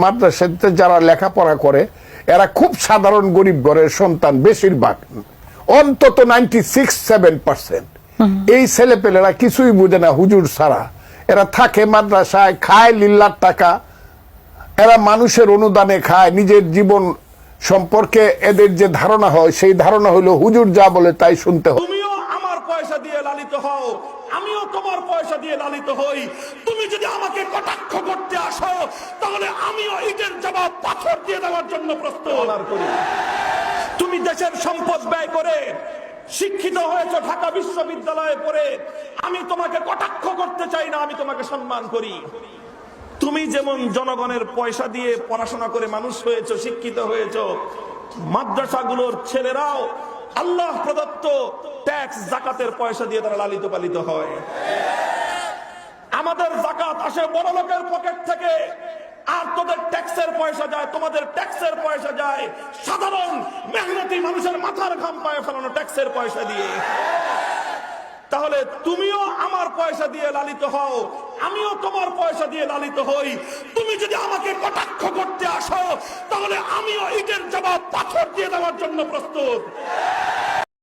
মাদ্রাসাতে যারা লেখাপড়া করে এরা খুব সাধারণ গরিব ঘরের সন্তান, বেশিরভাগ অন্তত 96-7%। এই ছেলেপেলেরা কিছুই বুঝে না হুজুর ছাড়া। এরা থাকে মাদ্রাসায়, খায় লিল্লার টাকা, এরা মানুষের অনুদানে খায়। নিজের জীবন সম্পর্কে এদের যে ধারণা হয় সেই ধারণা হলো হুজুর যা বলে তাই শুনতে হয়। তুমিও আমার পয়সা দিয়ে লালিত হও, আমিও তোমার পয়সা দিয়ে লালিত হই। তুমি যদি আমাকে কটাক্ষ করতে আসো তাহলে আমিও ইটের জবাব পাথর দিয়ে দেওয়ার জন্য প্রস্তুত। তুমি দেশের সম্পদ ব্যয় করে শিক্ষিত হয়েছে, ঢাকা বিশ্ববিদ্যালয়ে পড়ে, আমি তোমাকে কটাক্ষ করতে চাই না, আমি তোমাকে সম্মান করি। তুমি যেমন জনগণের পয়সা দিয়ে পড়াশোনা করে মানুষ হয়েছো, শিক্ষিত হয়েছো, মাদ্রাসাগুলোর ছেলেরাও আল্লাহ প্রদত্ত ট্যাক্স জাকাতের পয়সা দিয়ে তারা লালিত পালিত হয়। আমাদের জাকাত আসে বড় লোকের পকেট থেকে, আর তোদের ট্যাক্সের পয়সা যায়, তোমাদের ট্যাক্সের পয়সা যায় সাধারণ মেহনতি মানুষের মাথার ঘাম পায়ে ফেলানো ট্যাক্সের পয়সা দিয়ে। তাহলে তুমিও আমার পয়সা দিয়ে লালিত হও, আমিও তোমার পয়সা দিয়ে লালিত হই। তুমি যদি আমাকে কটাক্ষ করতে আসো তাহলে আমিও ইটের জবাব পাথর দিয়ে দেওয়ার জন্য প্রস্তুত।